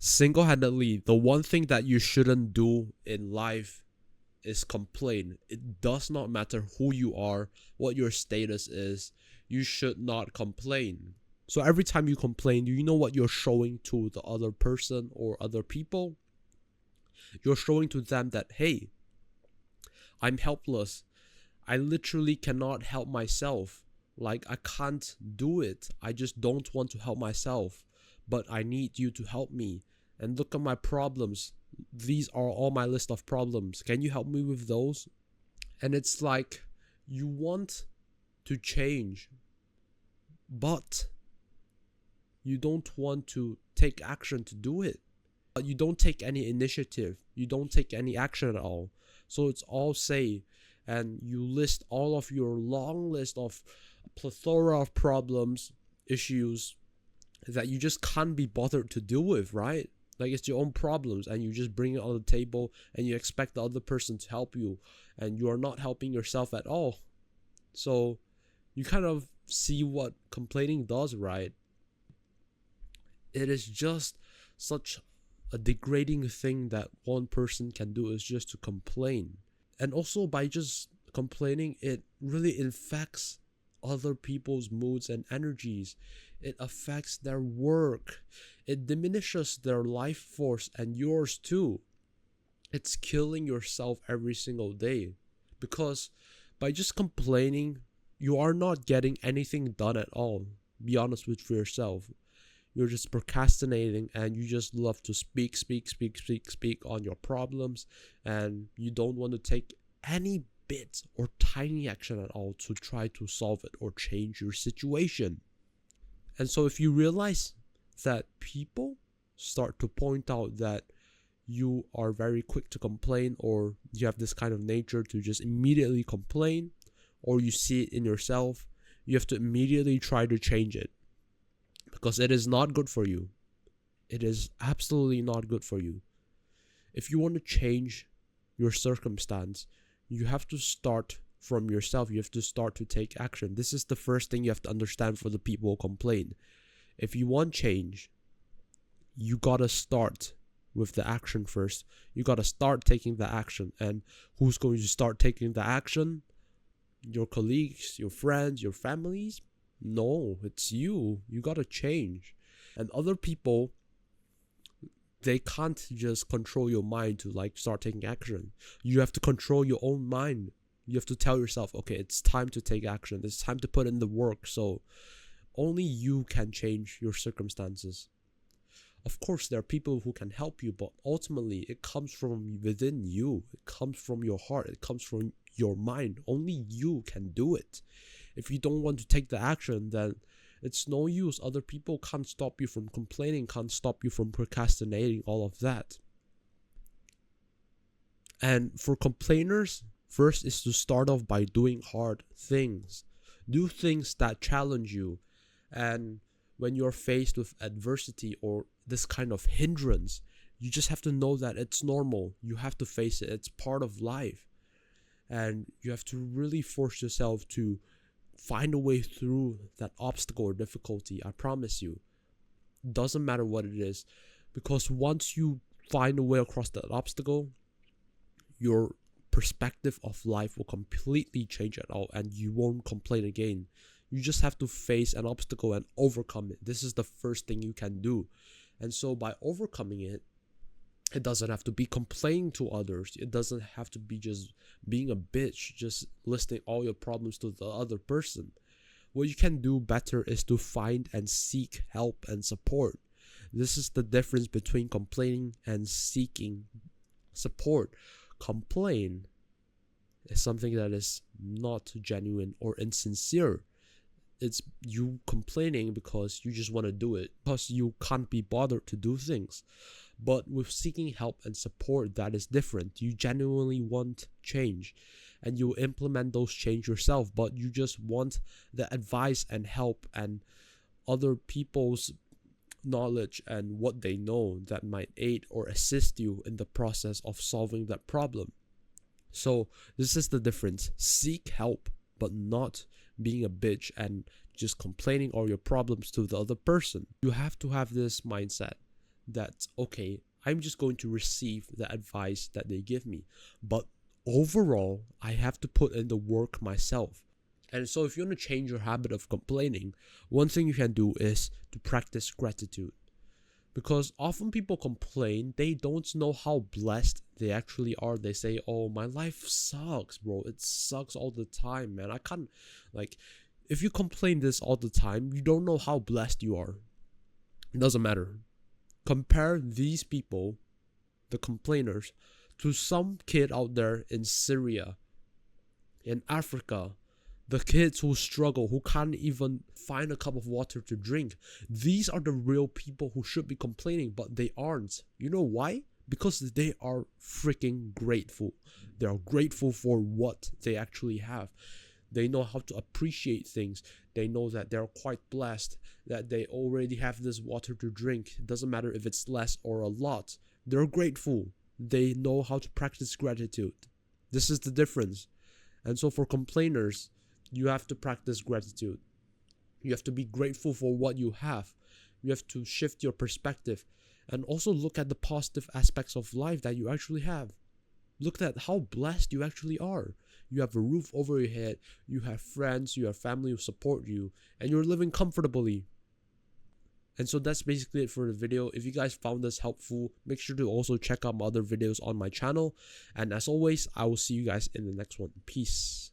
Single-handedly, the one thing that you shouldn't do in life is complain. It does not matter who you are, what your status is. You should not complain. So every time you complain, you know what you're showing to the other person or other people? You're showing to them that, hey, I'm helpless. I literally cannot help myself. Like, I can't do it. I just don't want to help myself. But I need you to help me. And look at my problems. These are all my list of problems. Can you help me with those? And it's like, you want to change, but you don't want to take action to do it. You don't take any initiative. You don't take any action at all. So it's all say, and you list all of your long list of plethora of problems, issues that you just can't be bothered to deal with, right? Like, it's your own problems, and you just bring it on the table, and you expect the other person to help you, and you are not helping yourself at all. So you kind of see what complaining does, right? It is just such a degrading thing that one person can do, is just to complain. And also, by just complaining, it really infects other people's moods and energies. It affects their work. It diminishes their life force and yours too. It's killing yourself every single day. Because by just complaining, you are not getting anything done at all. Be honest with yourself. You're just procrastinating, and you just love to speak on your problems, and you don't want to take any bit or tiny action at all to try to solve it or change your situation. And so if you realize that people start to point out that you are very quick to complain, or you have this kind of nature to just immediately complain, or you see it in yourself, you have to immediately try to change it. Because it is not good for you. It is absolutely not good for you. If you want to change your circumstance, you have to start from yourself. You have to start to take action. This is the first thing you have to understand for the people who complain. If you want change, you gotta start with the action first. You gotta start taking the action. And who's going to start taking the action? Your colleagues, your friends, your families? No, it's you. You gotta change. And other people, they can't just control your mind to like start taking action. You have to control your own mind. You have to tell yourself, okay, it's time to take action. It's time to put in the work. So only you can change your circumstances. Of course, there are people who can help you, but ultimately it comes from within you. It comes from your heart. It comes from your mind. Only you can do it. If you don't want to take the action, then it's no use. Other people can't stop you from complaining, can't stop you from procrastinating, all of that. And for complainers, first is to start off by doing hard things. Do things that challenge you. And when you're faced with adversity or this kind of hindrance, you just have to know that it's normal. You have to face it. It's part of life. And you have to really force yourself to find a way through that obstacle or difficulty. I promise you. Doesn't matter what it is. Because once you find a way across that obstacle, your perspective of life will completely change at all, and you won't complain again. You just have to face an obstacle and overcome it. This is the first thing you can do. And so by overcoming it, it doesn't have to be complaining to others. It doesn't have to be just being a bitch, just listing all your problems to the other person. What you can do better is to find and seek help and support. This is the difference between complaining and seeking support. Complain is something that is not genuine or insincere. It's you complaining because you just want to do it, because you can't be bothered to do things. But with seeking help and support, that is different. You genuinely want change, and you implement those change yourself, but you just want the advice and help and other people's knowledge and what they know that might aid or assist you in the process of solving that problem. So this is the difference. Seek help, but not being a bitch and just complaining all your problems to the other person. You have to have this mindset that, okay, I'm just going to receive the advice that they give me. But overall, I have to put in the work myself. And so if you want to change your habit of complaining, one thing you can do is to practice gratitude. Because often people complain, they don't know how blessed they actually are. They say, oh, my life sucks, bro. It sucks all the time, man. I can't, like, if you complain this all the time, you don't know how blessed you are. It doesn't matter. Compare these people, the complainers, to some kid out there in Syria, in Africa, the kids who struggle, who can't even find a cup of water to drink. These are the real people who should be complaining, but they aren't. You know why? Because they are freaking grateful. They are grateful for what they actually have. They know how to appreciate things. They know that they're quite blessed, that they already have this water to drink. It doesn't matter if it's less or a lot. They're grateful. They know how to practice gratitude. This is the difference. And so for complainers, you have to practice gratitude. You have to be grateful for what you have. You have to shift your perspective and also look at the positive aspects of life that you actually have. Look at how blessed you actually are. You have a roof over your head, you have friends, you have family who support you, and you're living comfortably. And so that's basically it for the video. If you guys found this helpful, make sure to also check out my other videos on my channel. And as always, I will see you guys in the next one. Peace.